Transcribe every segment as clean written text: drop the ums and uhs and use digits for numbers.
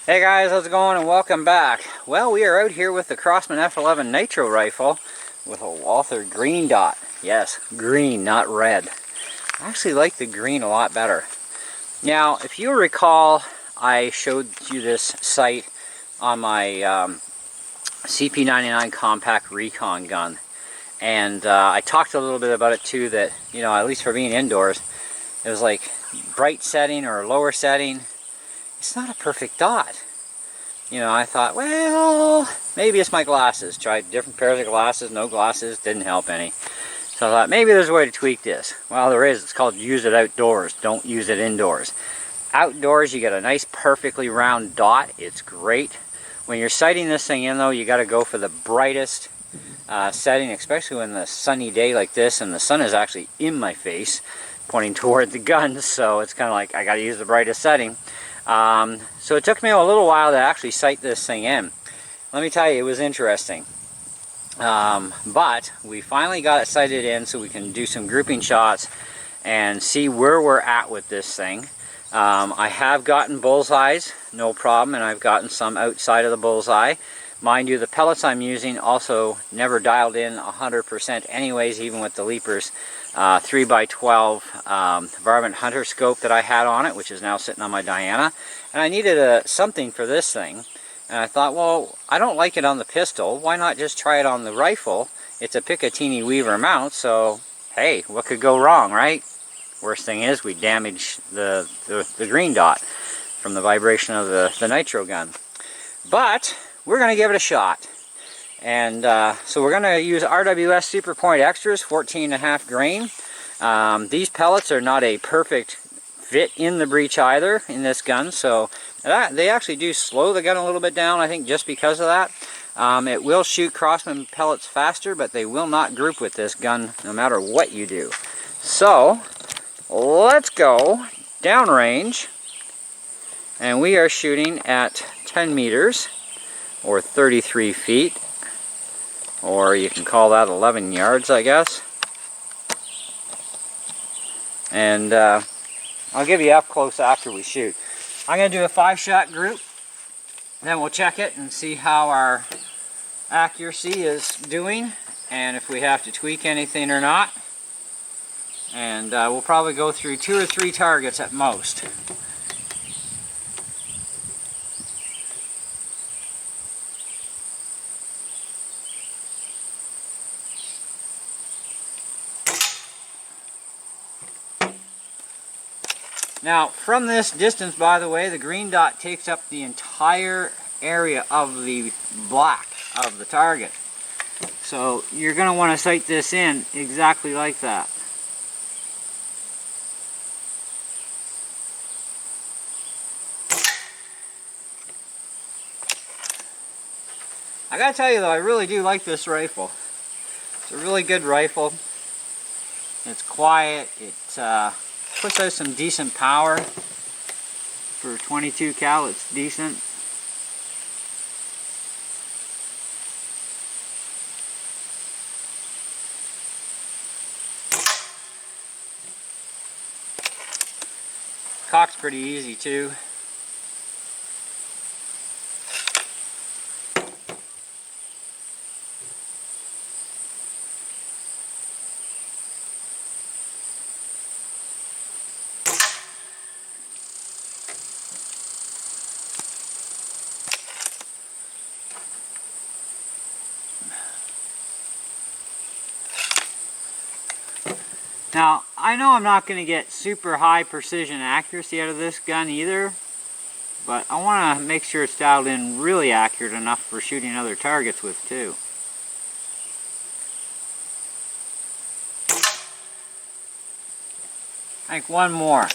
Hey guys, how's it going and welcome back. Well, we are out here with the Crosman F11 Nitro rifle with a Walther green dot. Yes, green, not red. I actually like the green a lot better. Now, if you recall, I showed you this sight on my CP99 compact recon gun. And I talked a little bit about it too, that, you know, at least for being indoors, it was like bright setting or lower setting. It's not a perfect dot. You know, I thought, well, maybe it's my glasses. Tried different pairs of glasses, no glasses, didn't help any. So I thought, maybe there's a way to tweak this. Well, there is. It's called use it outdoors. Don't use it indoors. Outdoors, you get a nice, perfectly round dot. It's great. When you're sighting this thing in, though, you got to go for the brightest setting, especially when the sunny day like this, and the sun is actually in my face, pointing toward the gun. So it's kind of like I got to use the brightest setting. So it took me a little while to actually sight this thing in. Let me tell you, it was interesting. But we finally got it sighted in so we can do some grouping shots and see where we're at with this thing. I have gotten bullseyes, no problem, and I've gotten some outside of the bullseye. Mind you, the pellets I'm using also never dialed in 100% anyways, even with the Leapers 3x12 Varmint Hunter scope that I had on it, which is now sitting on my Diana. And I needed something for this thing. And I thought, well, I don't like it on the pistol. Why not just try it on the rifle? It's a Picatinny Weaver mount, so hey, what could go wrong, right? Worst thing is we damage the green dot from the vibration of the nitro gun. But we're going to give it a shot. And so we're going to use RWS Super Point Extras, 14.5 grain. These pellets are not a perfect fit in the breech either in this gun, so they actually do slow the gun a little bit down, I think, just because of that. It will shoot Crosman pellets faster, but they will not group with this gun no matter what you do. So let's go downrange, and we are shooting at 10 meters or 33 feet, or you can call that 11 yards, I guess. And I'll give you up close after we shoot. I'm going to do a 5-shot group, then we'll check it and see how our accuracy is doing, and if we have to tweak anything or not. And we'll probably go through 2 or 3 targets at most. Now, from this distance, by the way, the green dot takes up the entire area of the black of the target. So you're going to want to sight this in exactly like that. I gotta tell you though, I really do like this rifle. It's a really good rifle. It's quiet. It puts out some decent power. For 22 cal, it's decent. Cock's pretty easy too. Now, I know I'm not going to get super high precision accuracy out of this gun either, but I want to make sure it's dialed in really accurate enough for shooting other targets with too. I think one more.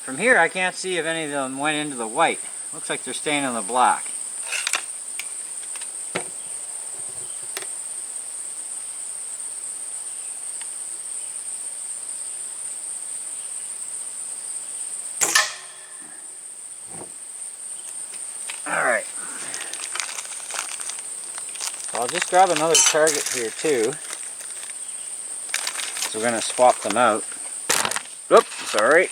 From here I can't see if any of them went into the white. Looks like they're staying in the black. Alright, so I'll just grab another target here too. So we're going to swap them out. Oops, sorry.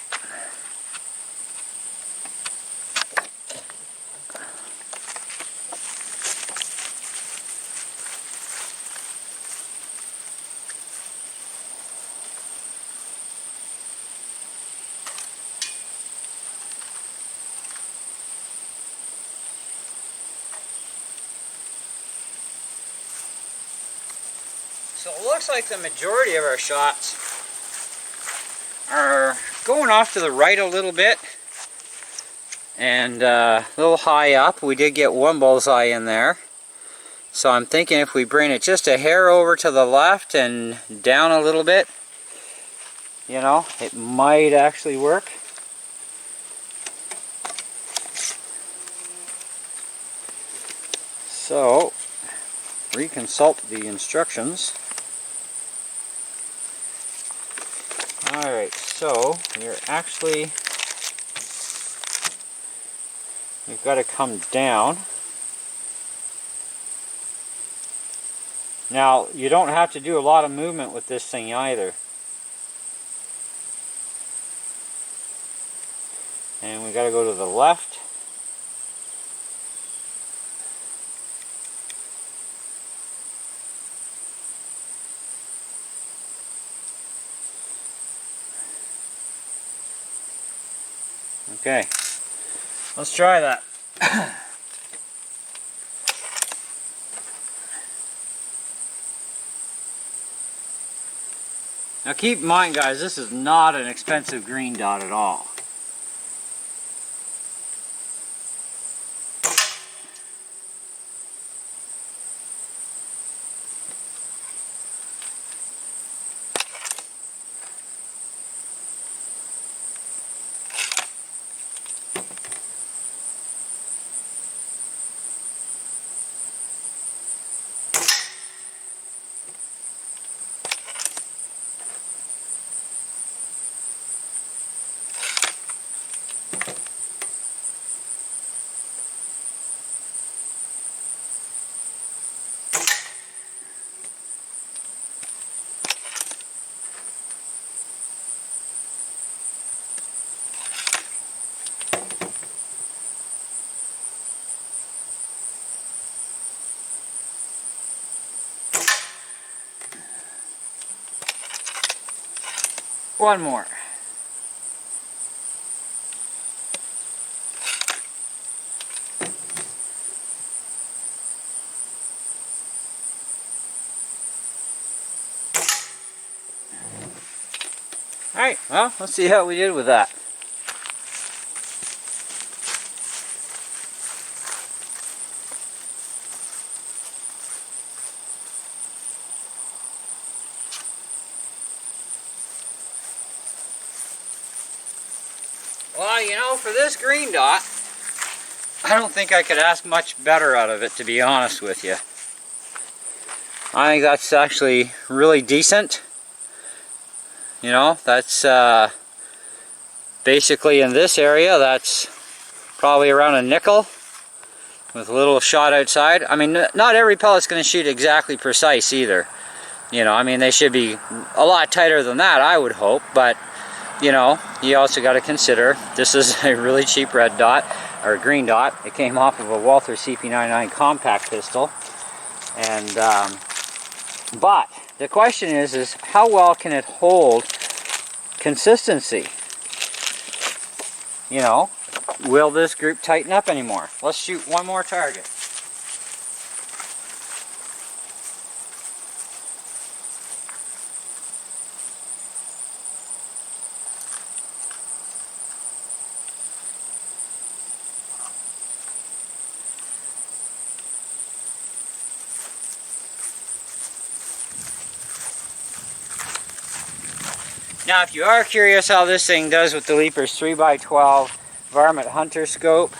So it looks like the majority of our shots are going off to the right a little bit and a little high up. We did get one bullseye in there. So I'm thinking if we bring it just a hair over to the left and down a little bit, you know, it might actually work. So, reconsult the instructions. Alright, so you've got to come down. Now, you don't have to do a lot of movement with this thing either. And we got to go to the left. Okay, let's try that. Now keep in mind, guys, this is not an expensive green dot at all. One more. Alright, well, let's see how we did with that. Well, you know, for this green dot, I don't think I could ask much better out of it, to be honest with you. I think that's actually really decent. You know, that's basically in this area, that's probably around a nickel with a little shot outside. I mean, not every pellet's going to shoot exactly precise either. You know, I mean, they should be a lot tighter than that, I would hope, but you know, you also got to consider this is a really cheap red dot, or green dot. It came off of a Walther CP99 compact pistol. And, but the question is how well can it hold consistency? You know, will this group tighten up anymore? Let's shoot one more target. Now, if you are curious how this thing does with the Leaper's 3x12 Varmint Hunter scope,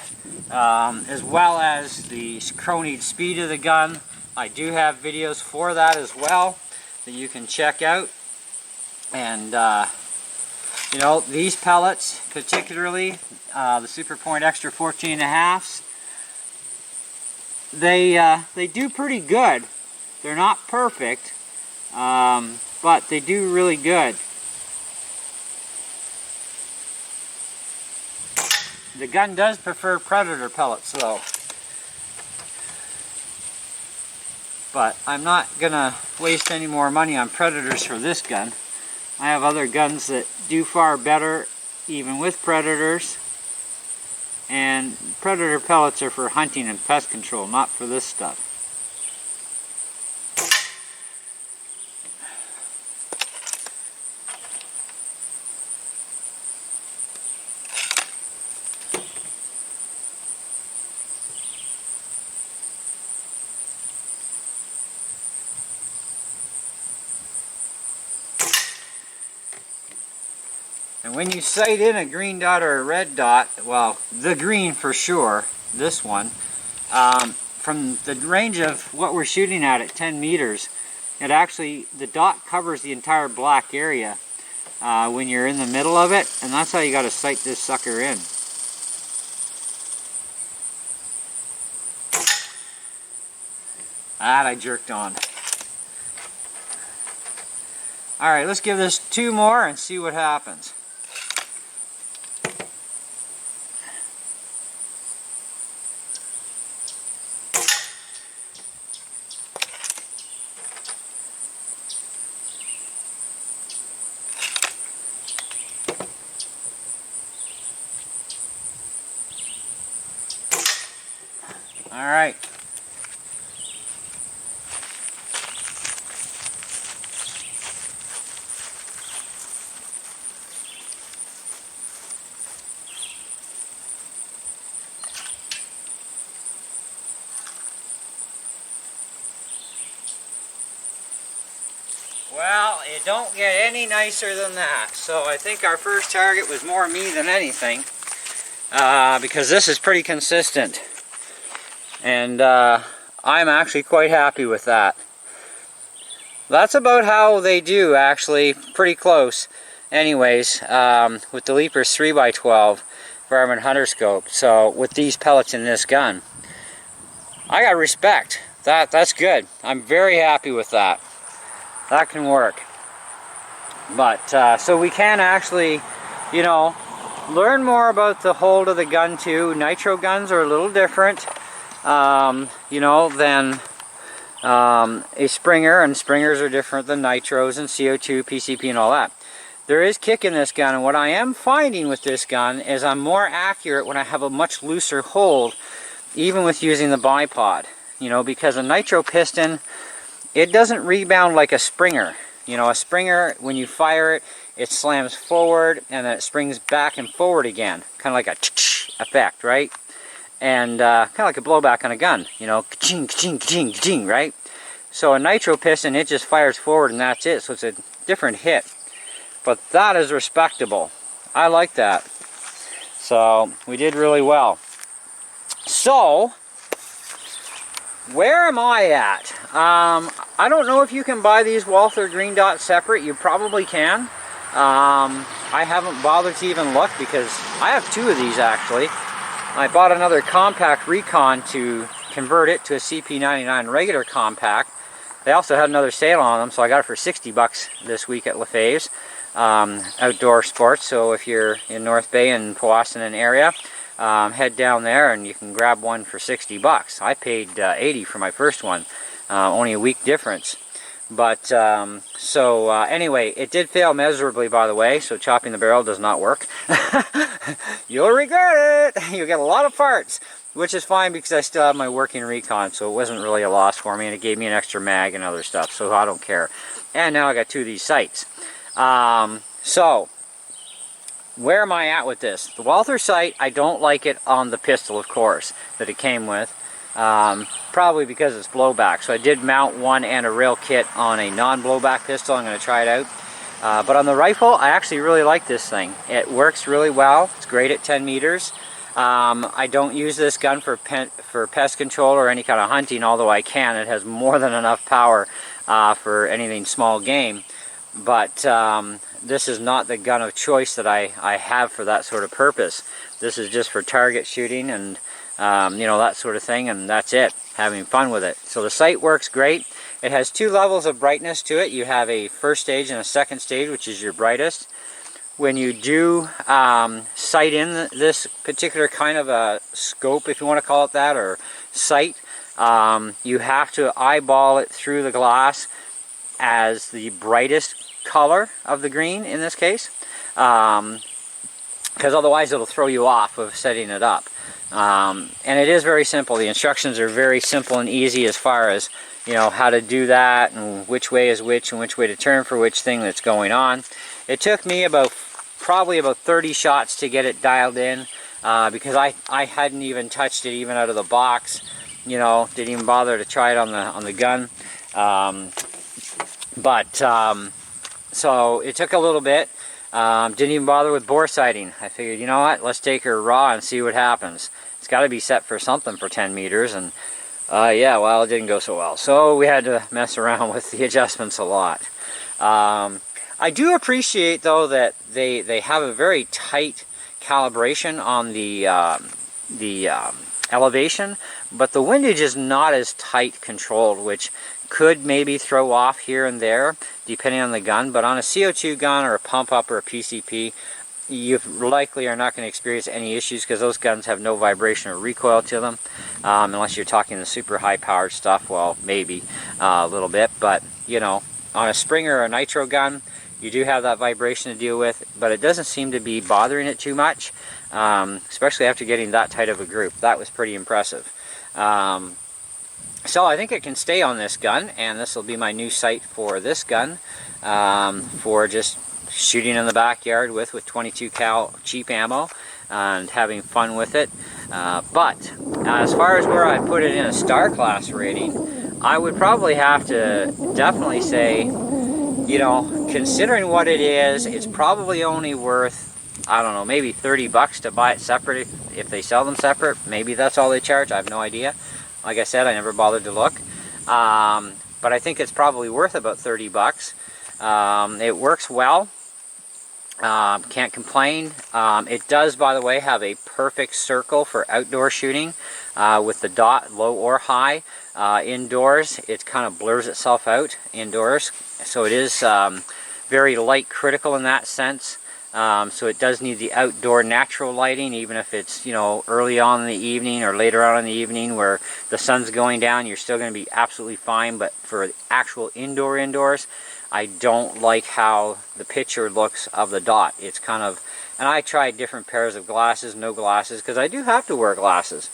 as well as the cronied speed of the gun, I do have videos for that as well that you can check out. And you know, these pellets, particularly the Super Point Extra 14.5s, they do pretty good. They're not perfect, but they do really good. The gun does prefer Predator pellets though. But I'm not gonna waste any more money on Predators for this gun. I have other guns that do far better even with Predators. And Predator pellets are for hunting and pest control, not for this stuff. And when you sight in a green dot or a red dot, well, the green for sure, this one, from the range of what we're shooting at 10 meters, it actually, the dot covers the entire black area when you're in the middle of it, and that's how you got to sight this sucker in. That I jerked on. Alright, let's give this 2 more and see what happens. Alright. Well, it don't get any nicer than that. So I think our first target was more me than anything, because this is pretty consistent. And I'm actually quite happy with that. That's about how they do, actually, pretty close. Anyways, with the Leapers 3x12 Varmint Hunter Scope, so with these pellets in this gun, I got respect. That's good. I'm very happy with that. That can work. But, so we can actually, you know, learn more about the hold of the gun too. Nitro guns are a little different, you know, than a Springer, and Springers are different than Nitros and CO2, PCP and all that. There is kick in this gun, and what I am finding with this gun is I'm more accurate when I have a much looser hold, even with using the bipod, you know, because a Nitro piston, it doesn't rebound like a Springer. You know, a Springer, when you fire it, it slams forward and then it springs back and forward again, kind of like a effect, right? And kind of like a blowback on a gun, you know, ka-ching, ka-ching, ka-ching, ka-ching, right? So a Nitro piston, it just fires forward and that's it, so it's a different hit. But that is respectable. I like that. So we did really well. So where am I at? I don't know if you can buy these Walther green dots separate. You probably can. I haven't bothered to even look because I have 2 of these actually. I bought another compact Recon to convert it to a CP99 regular compact. They also had another sale on them, so I got it for 60 bucks this week at LaFave's Outdoor Sports. So if you're in North Bay and Powassan area, head down there and you can grab one for 60 bucks. I paid 80 for my first one, only a week difference. But anyway, it did fail miserably, by the way, so chopping the barrel does not work. You'll regret it. You'll get a lot of parts, which is fine because I still have my working Recon, so it wasn't really a loss for me, and it gave me an extra mag and other stuff, so I don't care. And now I got 2 of these sights. So where am I at with this? The Walther sight, I don't like it on the pistol, of course, that it came with. Probably because it's blowback. So I did mount one and a rail kit on a non-blowback pistol. I'm going to try it out. But on the rifle, I actually really like this thing. It works really well. It's great at 10 meters. I don't use this gun for pest control or any kind of hunting, although I can. It has more than enough power for anything small game. But this is not the gun of choice that I have for that sort of purpose. This is just for target shooting and you know, that sort of thing, and that's it, having fun with it. So the sight works great. It has 2 levels of brightness to it. You have a first stage and a second stage, which is your brightest. When you do sight in this particular kind of a scope, if you want to call it that, or sight, you have to eyeball it through the glass as the brightest color of the green in this case, because otherwise it'll throw you off of setting it up. And it is very simple. The instructions are very simple and easy as far as, you know, how to do that and which way is which and which way to turn for which thing that's going on. It took me probably about 30 shots to get it dialed in, because I hadn't even touched it even out of the box, you know, didn't even bother to try it on the gun. So it took a little bit. Didn't even bother with bore sighting. I figured, you know what, let's take her raw and see what happens. It's got to be set for something for 10 meters, and yeah, well, it didn't go so well. So we had to mess around with the adjustments a lot. I do appreciate, though, that they have a very tight calibration on the elevation, but the windage is not as tight controlled, which could maybe throw off here and there depending on the gun. But on a CO2 gun or a pump up or a PCP, you likely are not going to experience any issues, because those guns have no vibration or recoil to them, unless you're talking the super high powered stuff. Well, maybe a little bit, but you know, on a Springer or a Nitro gun, you do have that vibration to deal with, but it doesn't seem to be bothering it too much, especially after getting that tight of a group. That was pretty impressive. So I think it can stay on this gun, and this will be my new sight for this gun, for just shooting in the backyard with 22 cal cheap ammo and having fun with it. But as far as where I put it in a star class rating, I would probably have to definitely say, you know, considering what it is, it's probably only worth, I don't know, maybe 30 bucks to buy it separate. If they sell them separate, maybe that's all they charge. I have no idea. Like I said, I never bothered to look. But I think it's probably worth about 30 bucks. It works well. Can't complain. It does, by the way, have a perfect circle for outdoor shooting, with the dot low or high. Indoors, it kind of blurs itself out indoors, so it is very light critical in that sense. So it does need the outdoor natural lighting, even if it's, you know, early on in the evening or later on in the evening where the sun's going down, you're still going to be absolutely fine. But for actual indoors, I don't like how the picture looks of the dot. It's kind of, and I tried different pairs of glasses, no glasses, because I do have to wear glasses.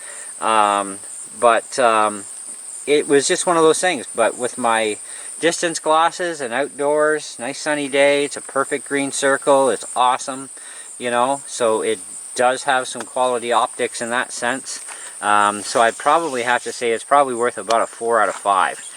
It was just one of those things. But with my distance glasses and outdoors, nice sunny day, it's a perfect green circle, it's awesome, you know, so it does have some quality optics in that sense. So I'd probably have to say it's probably worth about a 4 out of 5.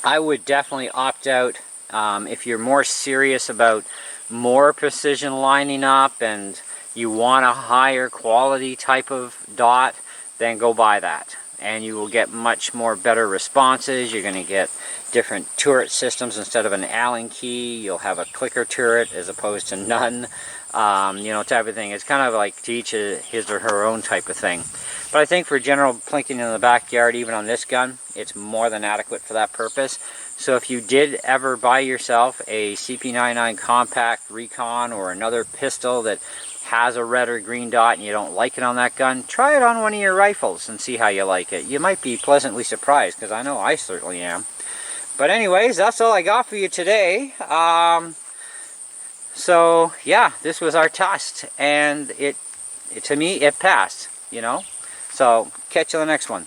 I would definitely opt out if you're more serious about more precision lining up and you want a higher quality type of dot, then go buy that. And you will get much more better responses. You're going to get different turret systems instead of an Allen key. You'll have a clicker turret as opposed to none, you know, type of thing. It's kind of like to each his or her own type of thing. But I think for general plinking in the backyard, even on this gun, it's more than adequate for that purpose. So if you did ever buy yourself a CP99 Compact Recon or another pistol that has a red or green dot and you don't like it on that gun, try it on one of your rifles and see how you like it. You might be pleasantly surprised, because I know I certainly am. But anyways, that's all I got for you today. So yeah, this was our test, and it to me, it passed, you know. So catch you on the next one.